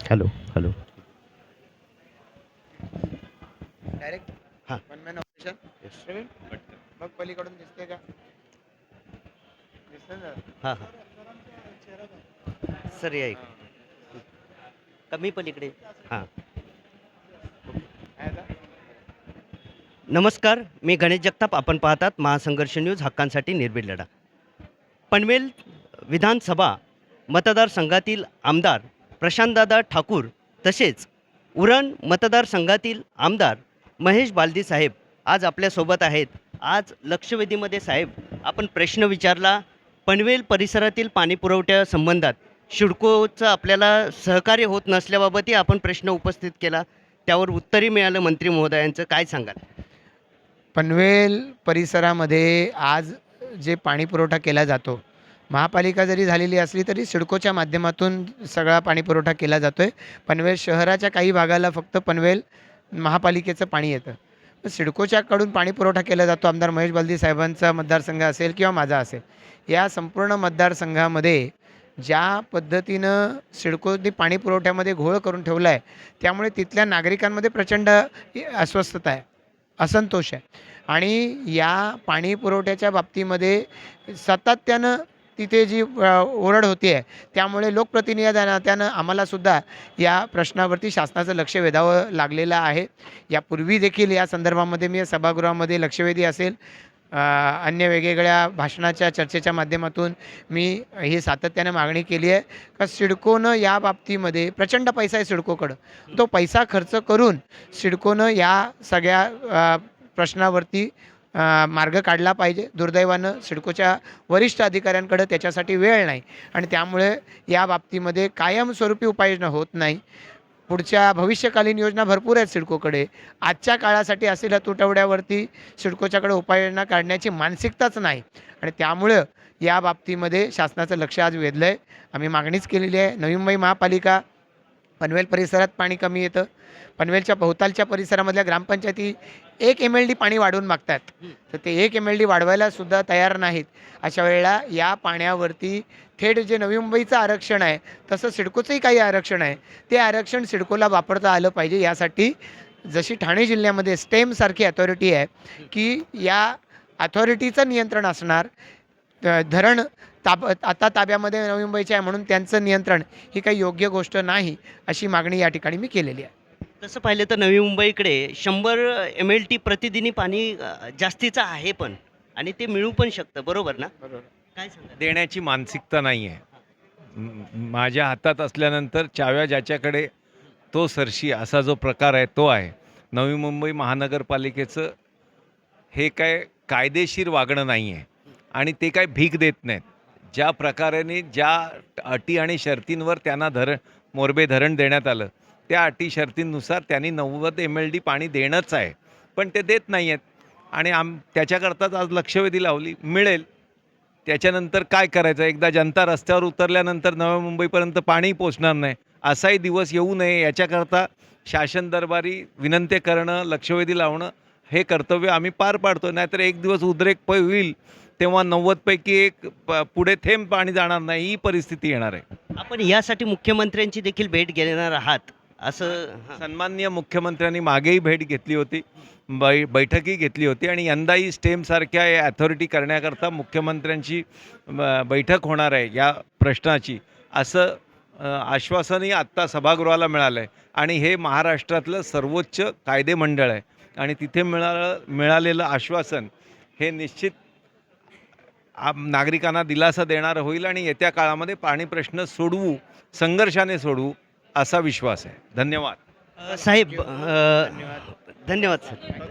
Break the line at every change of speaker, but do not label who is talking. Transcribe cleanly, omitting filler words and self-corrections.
Hello hello.
Direct
हां.
One man operation. मग पलीकडून दिसते का? दिसतं ना.
हां हां. सर या इकडे. कमी पलीकडे. हां.
आहे आता?
नमस्कार, मी गणेश जगताप. आपण पाहतात महासंघर्ष न्यूज, हक्कांसाठी निर्भीड लढा. पनवेल विधानसभा मतदारसंघातील आमदार प्रशांतदादा ठाकूर तसेच उरण मतदारसंघातील आमदार महेश बालदी साहेब आज आपल्यासोबत आहेत. आज लक्षवेधीमध्ये साहेब आपण प्रश्न विचारला पनवेल परिसरातील पाणीपुरवठ्यासंबंधात सिडकोचं आपल्याला सहकार्य होत नसल्याबाबतही आपण प्रश्न उपस्थित केला. त्यावर उत्तरही मिळालं मंत्री महोदयांचं. काय सांगाल?
पनवेल परिसरामध्ये आज जे पाणी पुरवठा केला जातो, महापालिका जरी झालेली असली तरी सिडकोच्या माध्यमातून सगळा पाणी पुरवठा केला जातो आहे. पनवेल शहराच्या काही भागाला फक्त पनवेल महापालिकेचं पाणी येतं. सिडकोच्याकडून पाणी पुरवठा केला जातो. आमदार महेश बालदी साहेबांचा मतदारसंघ असेल किंवा माझा असेल, या संपूर्ण मतदारसंघामध्ये ज्या पद्धतीनं सिडकोने पाणी पुरवठ्यामध्ये घोळ करून ठेवला आहे, त्यामुळे तिथल्या नागरिकांमध्ये प्रचंड अस्वस्थता आहे, असंतोष आहे. आणि या पाणी पुरवठ्याच्या बाबतीमध्ये सातत्यानं तिथे जी ओरड होती आहे, त्यामुळे लोकप्रतिनिधी त्यानं आम्हालासुद्धा या प्रश्नावरती शासनाचं लक्ष वेधावं लागलेलं आहे. यापूर्वी देखील या संदर्भामध्ये मी सभागृहामध्ये लक्षवेधी असेल, अन्य वेगवेगळ्या भाषणाच्या चर्चेच्या माध्यमातून मी ही सातत्यानं मागणी केली आहे का सिडकोनं या बाबतीमध्ये प्रचंड पैसा आहे सिडकोकडं. तो पैसा खर्च करून सिडकोनं या सगळ्या प्रश्नावरती मार्ग काढला पाहिजे. दुर्दैवानं सिडकोच्या वरिष्ठ अधिकाऱ्यांकडे त्याच्यासाठी वेळ नाही आणि त्यामुळे या बाबतीमध्ये कायमस्वरूपी उपाययोजना होत नाही. पुढच्या भविष्यकालीन योजना भरपूर आहेत सिडकोकडे. आजच्या काळासाठी असलेल्या तुटवड्यावरती सिडकोच्याकडे उपाययोजना काढण्याची मानसिकताच नाही आणि त्यामुळं या बाबतीमध्ये शासनाचं लक्ष आज वेधलं आहे. आम्ही मागणीच केलेली आहे. नवी मुंबई महापालिका पनवेल परिसरात पाणी कमी येतं. पनवेलच्या भोवतालच्या परिसरामधल्या ग्रामपंचायती 1 MLD पाणी वाढवून मागतात, तर ते 1 MLD वाढवायला सुद्धा तयार नाहीत. अशा वेळेला या पाण्यावरती थेट जे नवी मुंबईचं आरक्षण आहे, तसं सिडकोचंही काही आरक्षण आहे, ते आरक्षण सिडकोला वापरता आलं पाहिजे. यासाठी जशी ठाणे जिल्ह्यामध्ये स्टेमसारखी अथॉरिटी आहे, की या अथॉरिटीचं नियंत्रण असणार. धरण आता ताब्यामध्ये नवी मुंबईचे आहे म्हणून त्यांचं नियंत्रण ही काही योग्य गोष्ट नाही, अशी मागणी या ठिकाणी मी केलेली आहे.
तसं पाहिलं तर नवी मुंबईकडे 100 MLT प्रतिदिनी पाणी जास्तीचं आहे पण, आणि ते मिळू पण शकतं, बरोबर ना?
बरोबर.
काय सांगा?
देण्याची मानसिकता नाही आहे. माझ्या हातात असल्यानंतर चाव्या ज्याच्याकडे तो सरशी असा जो प्रकार आहे तो आहे. नवी मुंबई महानगरपालिकेचं हे काय कायदेशीर वागणं नाही आहे आणि ते काय भीक देत नाहीत. ज्या प्रकाराने ज्या अटी आणि शर्तींवर त्यांना मोरबे धरण देण्यात आलं, त्या अटी शर्तींनुसार त्यांनी 90 MLD पाणी देणंच आहे, पण ते देत नाही आहेत आणि त्याच्याकरताच आज लक्षवेधी लावली. मिळेल त्याच्यानंतर काय करायचं? एकदा जनता रस्त्यावर उतरल्यानंतर नव्या मुंबईपर्यंत पाणी पोचणार नाही, असाही दिवस येऊ नये याच्याकरता शासन दरबारी विनंती करणं, लक्षवेधी लावणं हे कर्तव्य आम्ही पार पाडतो. नाहीतर एक दिवस उद्रेक होईल तेव्हा 90 पैकी एक पुढे थेंब पाणी जाणार नाही, ही परिस्थिती येणार आहे.
आपण यासाठी मुख्यमंत्र्यांची देखील भेट घेणार आहात असं?
सन्माननीय मुख्यमंत्र्यांनी मागेही भेट घेतली होती, बैठकही घेतली होती आणि यंदाही स्टेमसारख्या अथॉरिटी करण्याकरता मुख्यमंत्र्यांची बैठक होणार आहे या प्रश्नाची, असं आश्वासनही आत्ता सभागृहाला मिळालं आहे. आणि हे महाराष्ट्रातलं सर्वोच्च कायदेमंडळ आहे आणि तिथे मिळालेलं आश्वासन हे निश्चित नागरिकांना दिलासा देणारं होईल आणि येत्या काळामध्ये पाणी प्रश्न सोडवू, संघर्षाने सोडवू असा विश्वास आहे. धन्यवाद.
साहेब धन्यवाद सर.